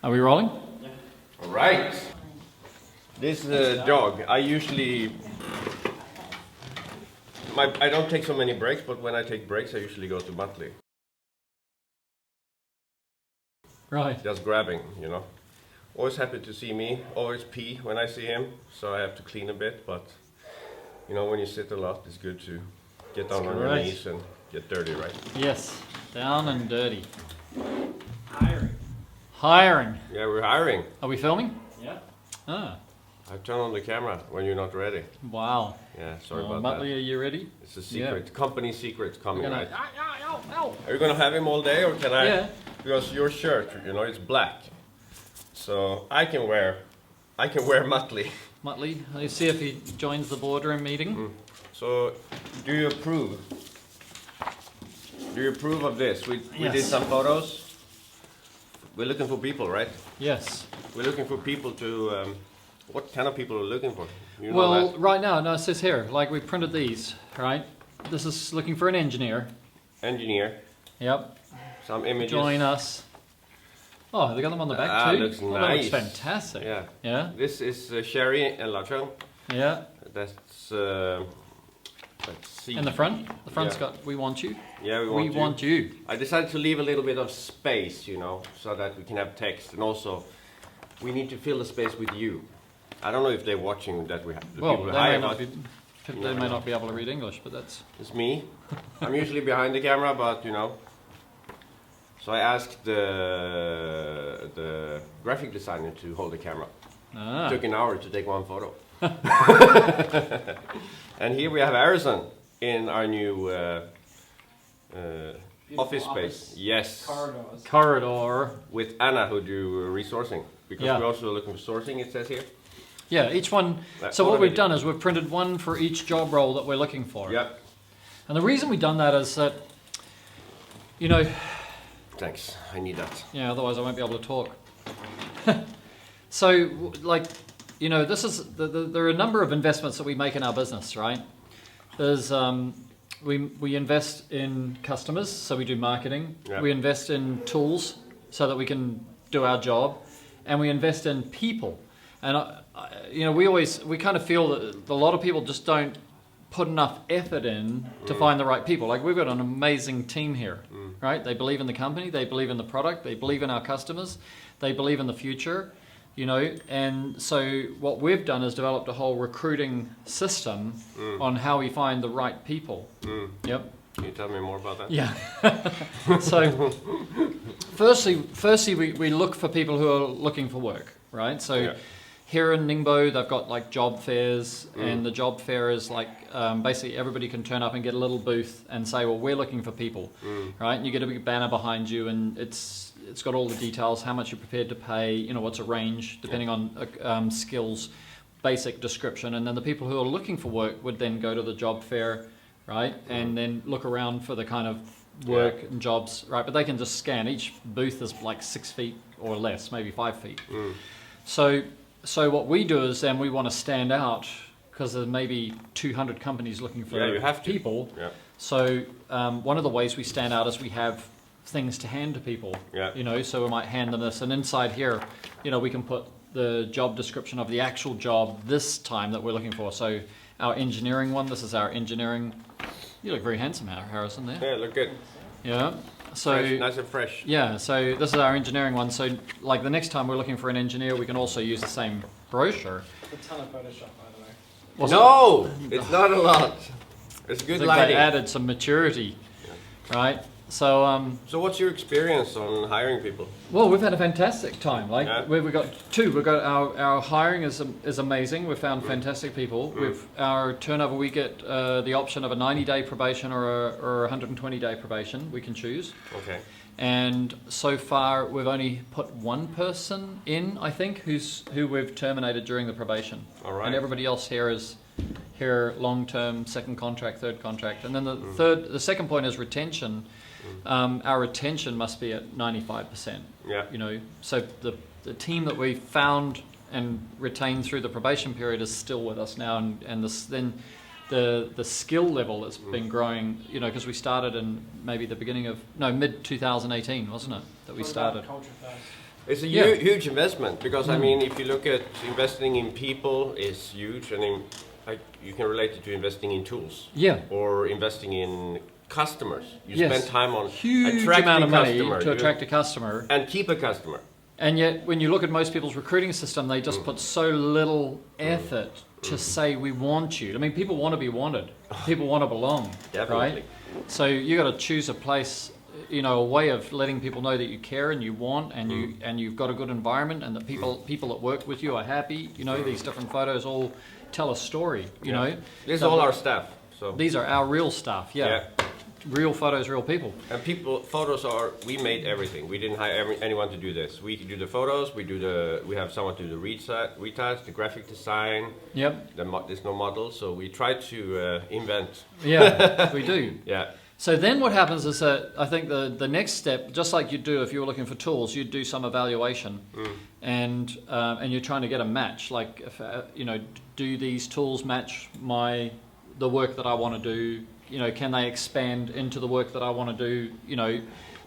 Are we rolling? Yeah. All right. This dog, I don't take so many breaks, but when I take breaks, I usually go to Muttley. Right. Just grabbing, Always happy to see me, always pee when I see him, so I have to clean a bit, but when you sit a lot, it's good to get down on your knees and get dirty, right? Yes, down and dirty. Hiring. Yeah, we're hiring. Are we filming? Yeah. Ah, I turn on the camera when you're not ready. wow. Yeah, sorry about Muttley, that. are you ready? It's a secret, company secret coming, right? Ow. Are you gonna have him all day, or can I? Yeah. Because your shirt, it's black, so I can wear Muttley. Muttley, let's see if he joins the boardroom meeting. So, do you approve? Do you approve of this? We did Yes. some photos. We're looking for people, right? Yes. We're looking for people to. What kind of people are we looking for? You know Well, that? right now, no, it says here, like we printed these, right? This is looking for an engineer. Engineer. Yep. Some images. Join us. Oh, they got them on the back too? Looks That nice. looks fantastic. Yeah. Yeah? This is Sherry and Lachon. Yeah. That's. Let's see. And the front? The front's Yeah. got, we want you. Yeah, we We want you. I decided to leave a little bit of space, so that we can have text, and also we need to fill the space with you. I don't know if they're watching that we have the Well, people they hire, may, not but be, they may not be able to read English, but that's... it's me. I'm usually behind the camera, but So I asked the graphic designer to hold the camera. Ah. It took an hour to take one photo. And here we have Harrison in our new office space. Yes. Corridor. With Anna, who do resourcing. Because Yeah. we're also looking for sourcing, it says here. Yeah, each one. So what we've done is we've printed one for each job role that we're looking for. Yep. And the reason we've done that is that, Thanks, I need that. yeah, otherwise I won't be able to talk. So, this is there are a number of investments that we make in our business, right? There's we invest in customers, so we do marketing. Yeah. We invest in tools so that we can do our job, and we invest in people. And we kind of feel that a lot of people just don't put enough effort in to find the right people. Like, we've got an amazing team here, right? They believe in the company, they believe in the product, they believe in our customers, they believe in the future, and so what we've done is developed a whole recruiting system on how we find the right people. Yep. Can you tell me more about that? Yeah. So, firstly, we look for people who are looking for work, right? So, Yeah. here in Ningbo, they've got like job fairs, and the job fair is like basically everybody can turn up and get a little booth and say, well, we're looking for people, right? And you get a big banner behind you, and it's got all the details, how much you're prepared to pay, what's a range depending on skills, basic description, and then the people who are looking for work would then go to the job fair, right? And then look around for the kind of work and jobs, right? But they can just scan. Each booth is like 6 feet or less, maybe 5 feet. So what we do is then we want to stand out because there's maybe 200 companies looking for you have to. people. Yeah. So one of the ways we stand out is we have things to hand to people. Yeah. So we might hand them this, and inside here, we can put the job description of the actual job this time that we're looking for. So our engineering one, this is our engineering. You look very handsome, Harrison, there. Yeah, look good. Yeah. So Fresh, nice and fresh. yeah, so this is our engineering one. So like the next time we're looking for an engineer, we can also use the same brochure. It's a ton of Photoshop, by the way. No, it's not a lot. It's good They lighting. added some maturity, right? So So what's your experience on hiring people? well, we've had a fantastic time. Like Yeah. we've got two. We've got our hiring is amazing. We've found fantastic people. We've our turnover. We get the option of a 90-day probation or a 120-day probation. We can choose. Okay. And so far, we've only put one person in, I think, who we've terminated during the probation. All right. And everybody else here is long-term, second contract, third contract. And then the second point is retention. Our retention must be at 95%. Yeah. So the team that we found and retained through the probation period is still with us now, and then the skill level that's been growing, because we started in maybe the beginning of mid 2018, wasn't it, that we started? Culture first. It's a Yeah. huge investment because I mean, if you look at investing in people, is huge, and like you can relate it to investing in tools. Yeah. Or investing in customers. You Yes. spend time on Huge attracting amount of money customer, to attract a customer. and keep a customer. And yet, when you look at most people's recruiting system, they just put so little effort to say, we want you. I mean, people want to be wanted. People want to belong, Definitely. right? So you got to choose a place, you know, a way of letting people know that you care and you want, and you've got a good environment, and that people that work with you are happy. You know, these different photos all tell a story. You know, This is So all our staff. So these are our real stuff. Yeah. Real photos, real people. And photos are, we made everything. We didn't hire anyone to do this. We do the photos, we have someone to do the retouch, the graphic design. Yep. There's no model, so we try to invent. Yeah, we do. Yeah. So then what happens is that I think the next step, just like you do if you were looking for tools, you'd do some evaluation, and you're trying to get a match. Like, if, you know, do these tools match the work that I want to do? You know, can they expand into the work that I want to do? You know,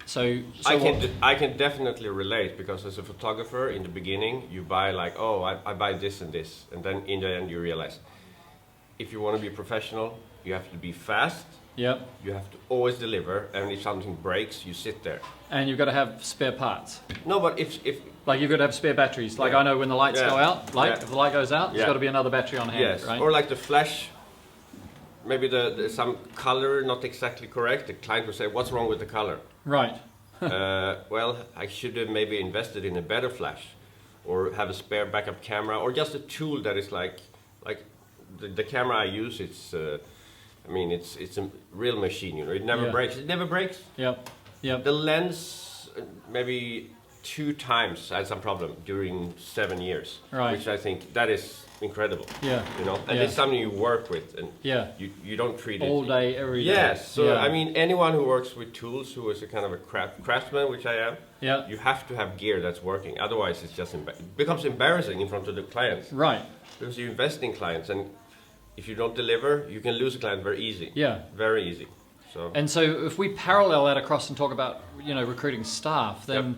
so I can definitely relate, because as a photographer in the beginning, you buy like, oh, I buy this and this, and then in the end you realize, if you want to be professional, you have to be fast. Yep. You have to always deliver, and if something breaks, you sit there. And you've got to have spare parts. No, but if like you've got to have spare batteries. Like, Yeah. I know when the lights go out, if the light goes out, there's got to be another battery on hand, yes, right? or like the flash, maybe the some color not exactly correct. The client will say, "What's wrong with the color?" Right. Well, I should have maybe invested in a better flash, or have a spare backup camera, or just a tool that is like the camera I use. It's I mean, it's a real machine. You know, it never breaks. It never breaks. Yep. Yep. The lens, maybe 2 times I had some problem during 7 years, Right. which I think that is incredible. Yeah. You know, and Yeah. it's something you work with, and Yeah. you don't treat it All day, every day. Yes, so Yeah. I mean, anyone who works with tools, who is a kind of a craftsman, which I am, Yeah. you have to have gear that's working. Otherwise, it's just it becomes embarrassing in front of the clients, Right. because you invest in clients, and if you don't deliver, you can lose a client very easy. Yeah. Very easy. So And so if we parallel that across and talk about, you know, recruiting staff, then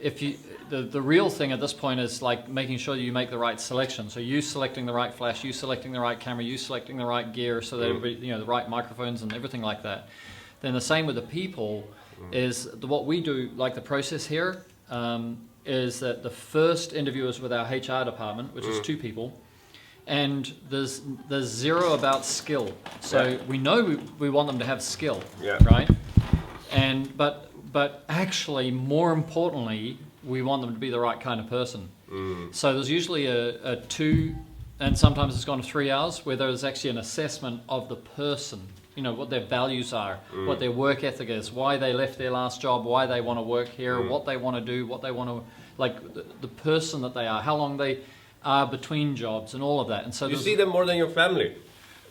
if you the real thing at this point is like making sure you make the right selection. So you selecting the right flash, you selecting the right camera, you selecting the right gear, so that everybody, you know, the right microphones and everything like that. Then the same with the people is what we do. Like the process here is that the first interview is with our HR department, which is 2 people. And there's zero about skill. So we know we want them to have skill, right? And but actually, more importantly, we want them to be the right kind of person. So there's usually a 2, and sometimes it's gone to 3 hours, where there's actually an assessment of the person. You know, what their values are, what their work ethic is, why they left their last job, why they want to work here, what they want to do, what they want to, like the person that they are, how long they are between jobs, and all of that. And so you see them more than your family.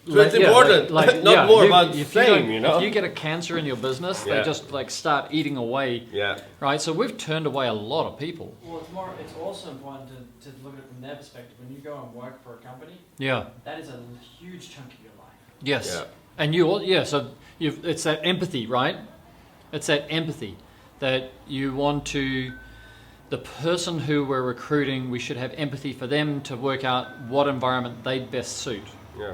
So it's yeah, important, not more about fame, you know? If you get a cancer in your business, they just like start eating away. Yeah. Right. So we've turned away a lot of people. Well, it's also important to look at it from their perspective. When you go and work for a company, Yeah. that is a huge chunk of your life. Yes. Yeah. And so it's that empathy, right? It's that empathy that you want to. The person who we're recruiting, we should have empathy for them to work out what environment they'd best suit,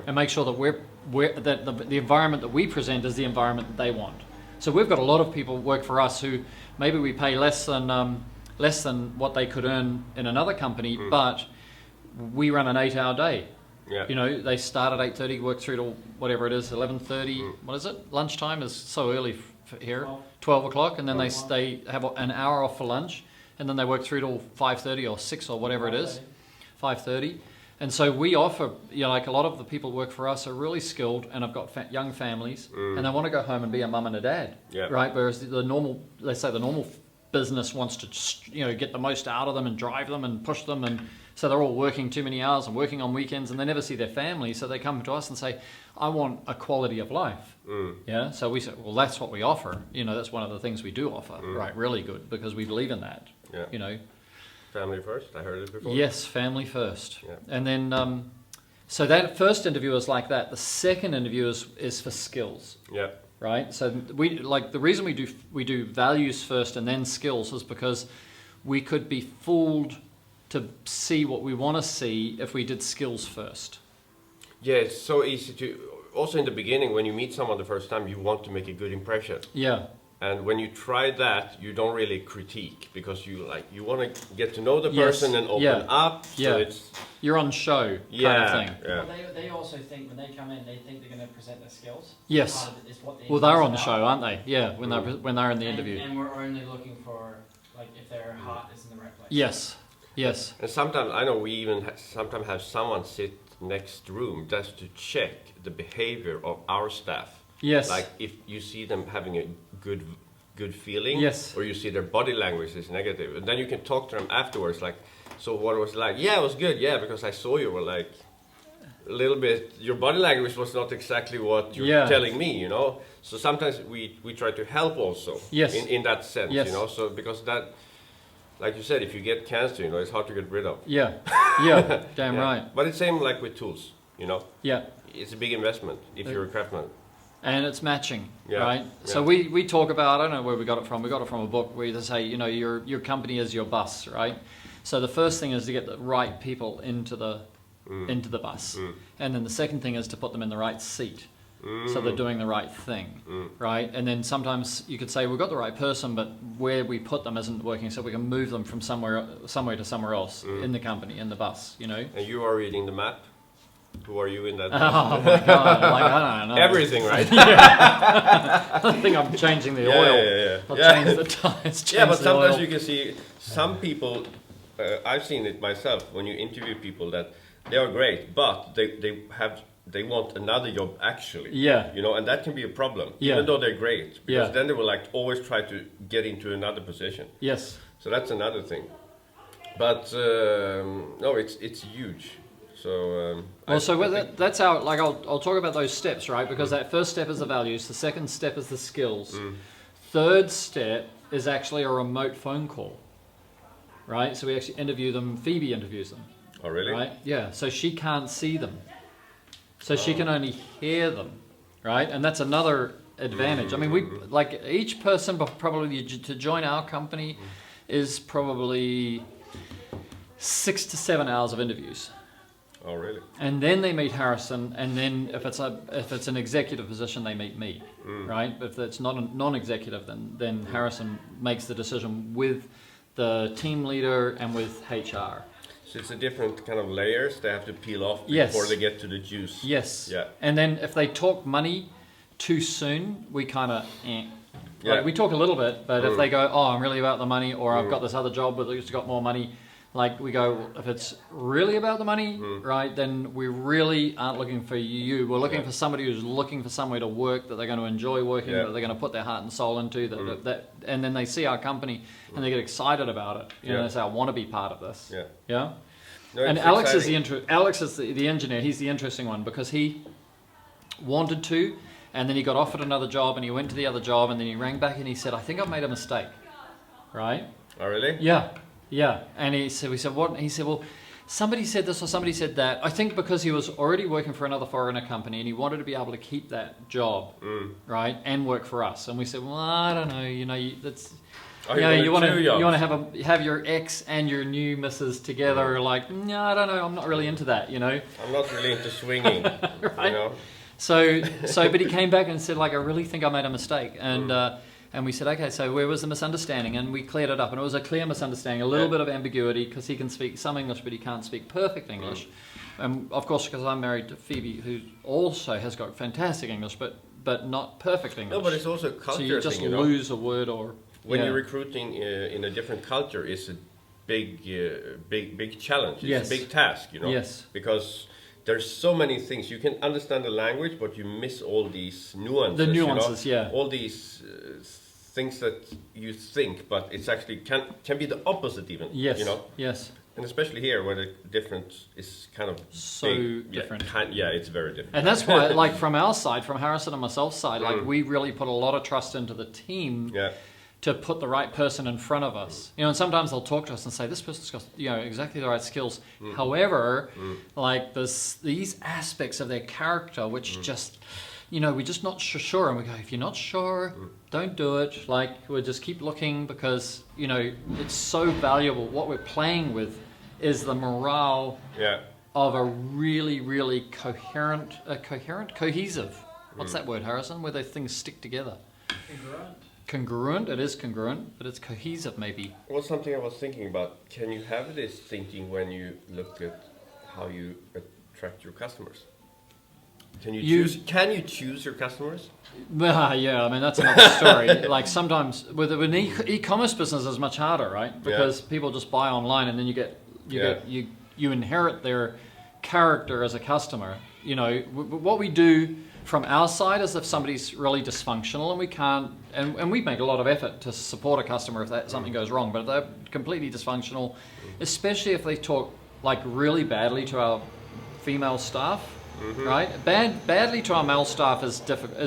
and make sure that that the environment that we present is the environment that they want. So we've got a lot of people work for us who maybe we pay less than what they could earn in another company, but we run an 8-hour day. Yeah. You know, they start at 8:30, work through to whatever it is, 11:30. What is it? Lunchtime is so early here, 12 o'clock, and then they have an hour off for lunch. And then they work through till 5:30 or 6 or whatever it is, 5:30. And so we offer, you know, like a lot of the people who work for us are really skilled and have got young families, and they want to go home and be a mum and a dad, right? Whereas the normal, let's say the normal business wants to, you know, get the most out of them and drive them and push them, and so they're all working too many hours and working on weekends, and they never see their family. So they come to us and say, I want a quality of life. Yeah. So we say, well, that's what we offer. You know, that's one of the things we do offer, right? Really good, because we believe in that. Yeah. You know, Family first. I heard it before. yes, family first. Yeah. And then, so that first interview is like that. The second interview is for skills. Yeah. Right. So we like the reason we do values first and then skills is because we could be fooled to see what we want to see if we did skills first. Yeah, it's so easy to. Also, in the beginning, when you meet someone the first time, you want to make a good impression. Yeah. And when you try that, you don't really critique because you want to get to know the Yes. person and open Yeah. up. So Yeah. it's You're on show kind yeah, of thing. yeah. Well, they also think when they come in, they think they're going to present their skills. Yes. Part of it is what the Well, they're on interview's the show, about. aren't they? Yeah, when they're in the interview. And we're only looking for like if their heart is in the right place. Yes. Yes. And sometimes I know we even sometimes have someone sit next room just to check the behavior of our staff. Yes. Like if you see them having a good feeling, Yes. or you see their body language is negative, and then you can talk to them afterwards. Like, so what was it like? Yeah, it was good. Yeah, because I saw you were like a little bit. Your body language was not exactly what you're Yeah. telling me. You know. So sometimes we try to help also. Yes. In that sense, Yes. you know. So because that. Like you said, if you get cancer, you know, it's hard to get rid of. Yeah. Yeah. Damn Yeah. right. But it's same like with tools, you know. Yeah. It's a big investment if you're a craftsman. And it's matching, Yeah, right? So yeah. we talk about, I don't know where we got it from. We got it from a book where they say, you know, your company is your bus, right? So the first thing is to get the right people into the bus, and then the second thing is to put them in the right seat, so they're doing the right thing, right? And then sometimes you could say we've got the right person, but where we put them isn't working, so we can move them from somewhere to somewhere else in the company, in the bus, you know. And you are reading the map. Who are you in that? Oh my god! Like I don't know Everything, right? I think I'm changing the oil. Yeah. I'll Yeah. change the tires. Yeah, but the sometimes oil. you can see some people. I've seen it myself when you interview people that they are great, but they want another job actually. Yeah. You know, and that can be a problem, Yeah. even though they're great, because Yeah. then they will like always try to get into another position. Yes. So that's another thing. But no, it's huge. So Well, so I think- that's how. Like, I'll talk about those steps, right? Because that first step is the values. The second step is the skills. Third step is actually a remote phone call, right? So we actually interview them. Phoebe interviews them. Oh, really? Right? Yeah. So she can't see them. So she can only hear them, right? And that's another advantage. I mean, we like each person probably to join our company is probably 6 to 7 hours of interviews. Oh, really? And then they meet Harrison, and then if it's an executive position, they meet me, right? If it's not a non-executive, then Harrison makes the decision with the team leader and with HR. So it's a different kind of layers they have to peel off Yes. before they get to the juice. Yes. Yeah. And then if they talk money too soon, we kind of Yeah. Like we talk a little bit, but if they go, oh, I'm really about the money, or I've got this other job but it's got more money, like we go, if it's really about the money, right, then we really aren't looking for you. We're looking for somebody who's looking for somewhere to work that they're going to enjoy working, that they're going to put their heart and soul into, and then they see our company and they get excited about it. You know, they say, I want to be part of this. Yeah. Yeah. No, And it's Alex exciting. Alex is the engineer. He's the interesting one because he wanted to, and then he got offered another job, and he went to the other job, and then he rang back and he said, I think I've made a mistake. Right? Oh, really? Yeah. And we said, what? And he said, well, somebody said this or somebody said that. I think because he was already working for another foreigner company and he wanted to be able to keep that job, right, and work for us. And we said, well, I don't know, you know, that's... Oh, you want two jobs. to have your ex and your new missus together. Like, no, I don't know. I'm not really into that. You know. I'm not really into swinging. Right. You know. So, but he came back and said, like, I really think I made a mistake. And we said, okay, so where was the misunderstanding? And we cleared it up, and it was a clear misunderstanding, a little bit of ambiguity because he can speak some English, but he can't speak perfect English. And of course, because I'm married to Phoebe, who also has got fantastic English, but not perfect English. No, but it's also a culture so you just thing, you know. lose a word or. When you're recruiting in a different culture, it's a big challenge. It's Yes. a big task, you know. Yes. Because there's so many things. You can understand the language, but you miss all these nuances. The nuances, you know? yeah. All these things that you think, but it's actually can be the opposite even. Yes. You know. Yes. And especially here, where the difference is kind of So big. different. Yeah, it's very different. And that's why, like, from our side, from Harrison and myself's side, like, we really put a lot of trust into the team to put the right person in front of us. You know, and sometimes they'll talk to us and say, this person's got, you know, exactly the right skills. However, like, these aspects of their character, which just, we're just not sure. And we go, if you're not sure, don't do it. Like, we'll just keep looking because, it's so valuable. What we're playing with is the morale of a really, really cohesive. What's that word, Harrison? Where those things stick together. Congruent. It is congruent, but it's cohesive maybe. Well, something I was thinking about. Can you have this thinking when you look at how you attract your customers? Can you choose your customers? Yeah, I mean, that's another story. Like, sometimes with an e-commerce business is much harder, right? Because people just buy online, and then you inherit their character as a customer. What we do from our side is if somebody's really dysfunctional and we can't, and we make a lot of effort to support a customer if something goes wrong, but if they're completely dysfunctional, especially if they talk like really badly to our female staff, right? Badly to our male staff is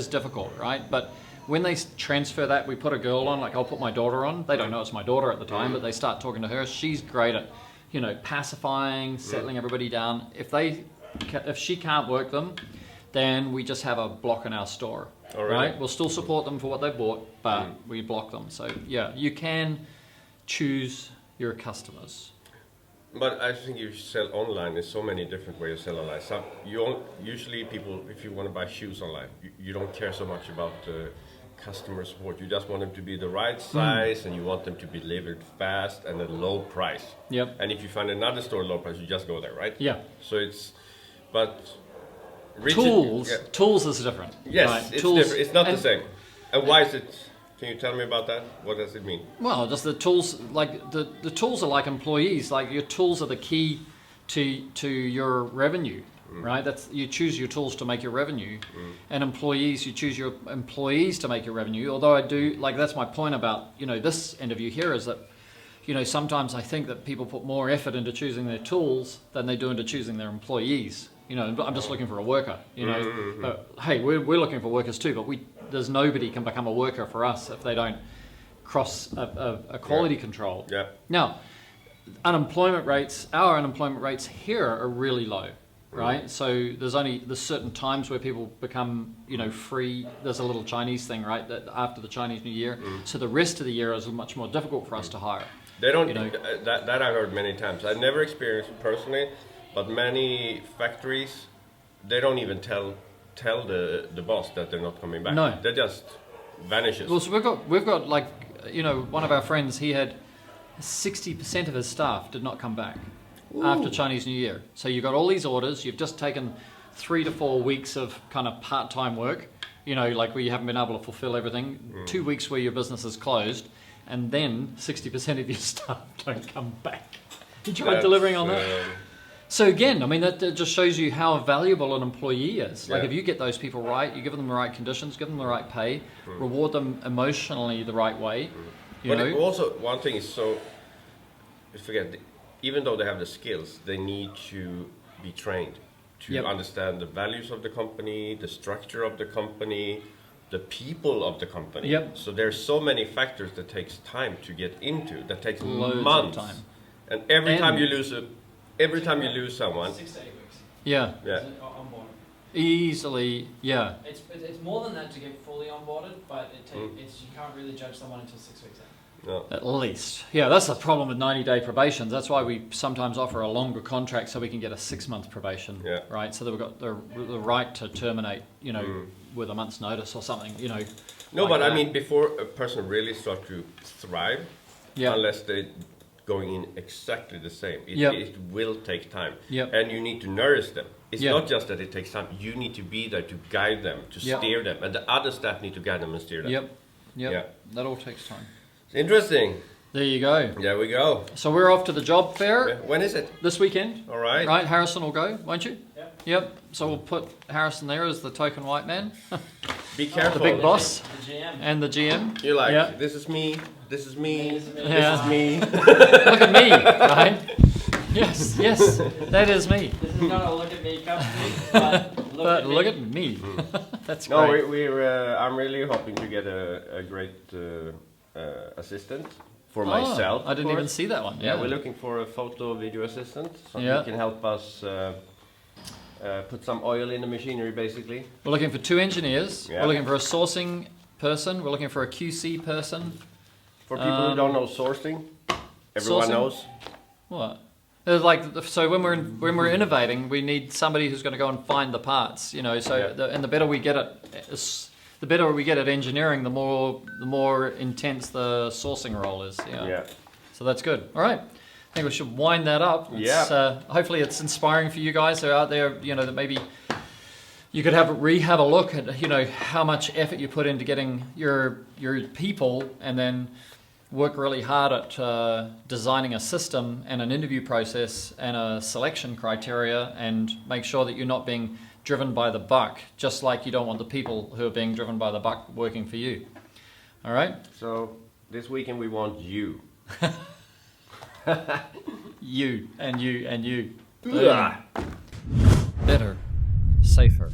difficult, right? But when they transfer that, we put a girl on, like I'll put my daughter on. They don't know it's my daughter at the time, but they start talking to her. She's great at, pacifying, settling everybody down. If she can't work them, then we just have a block in our store, right? We'll still support them for what they bought, but we block them. So yeah, you can choose your customers. But I think you sell online, there's so many different ways to sell online. Usually people, if you want to buy shoes online, you don't care so much about customer support. You just want them to be the right size and you want them to be delivered fast and at a low price. Yep. And if you find another store low price, you just go there, right? Yeah. So Tools is different. Yes, right? It's different. It's not the same. And why is it? Can you tell me about that? What does it mean? Well, just the tools, like the tools are like employees. Like, your tools are the key to your revenue, right? You choose your tools to make your revenue, and employees, you choose your employees to make your revenue. Although that's my point about this interview here is that sometimes I think that people put more effort into choosing their tools than they do into choosing their employees. I'm just looking for a worker, But, hey, we're looking for workers too, but there's nobody can become a worker for us if they don't cross a quality control. Yeah. Now, our unemployment rates here are really low, right? So there's certain times where people become, free. There's a little Chinese thing, right? That after the Chinese New Year, so the rest of the year is much more difficult for us to hire. They don't. That I've heard many times. I've never experienced it personally. But many factories, they don't even tell the boss that they're not coming back. No. They just vanishes. Well, so we've got like, one of our friends, he had 60% of his staff did not come back after Chinese New Year. So you've got all these orders, you've just taken 3 to 4 weeks of kind of part-time work, like where you haven't been able to fulfill everything, 2 weeks where your business is closed, and then 60% of your staff don't come back. You tried delivering on that? So again, I mean, that just shows you how valuable an employee is. Like, if you get those people right, you give them the right conditions, give them the right pay, reward them emotionally the right way. Also, one thing is, even though they have the skills, they need to be trained to understand the values of the company, the structure of the company, the people of the company. Yep. So there's so many factors that takes time to get into, that takes Loads months. of time. And every time you lose someone, 6 to 8 weeks. Yeah. Onboarding. Easily, yeah. It's more than that to get fully onboarded, but you can't really judge someone until 6 weeks in. No. At least. Yeah, that's the problem with 90-day probations. That's why we sometimes offer a longer contract so we can get a 6-month probation, right? So that we've got the right to terminate, with a month's notice or something, No, like but that. I mean, before a person really starts to thrive, unless they going in exactly the same. It will take time. And you need to nourish them. It's not just that it takes time. You need to be there to guide them, to steer them. And the other staff need to guide them and steer them. That all takes time. It's interesting. There you go. There we go. So we're off to the job fair. When is it? This weekend. All right. Right, Harrison will go, won't you? Yep. So we'll put Harrison there as the token white man. Be careful. The big boss. The GM. And the GM. You're like, this is me, this is me, this is me. Look at me, right? Yes, that is me. This is not a look at me company, but look at me. That's no, great. I'm really hoping to get a great assistant for myself. I didn't even see that one. Yeah, we're looking for a photo video assistant, so he can help us put some oil in the machinery, basically. We're looking for 2 engineers. Yeah. We're looking for a sourcing person. We're looking for a QC person. For people who don't know sourcing, everyone Sourcing? knows. What? It's like, so when we're innovating, we need somebody who's going to go and find the parts. You know, so Yeah. and the better we get at engineering, the more intense the sourcing role is. Yeah. So that's good. All right. I think we should wind that up. Yeah. Hopefully it's inspiring for you guys who are out there, you know, that maybe you could have a look at, you know, how much effort you put into getting your people, and then work really hard at designing a system and an interview process and a selection criteria, and make sure that you're not being driven by the buck, just like you don't want the people who are being driven by the buck working for you. All right? So this weekend we want you. You and you and you. Yeah. Better, safer,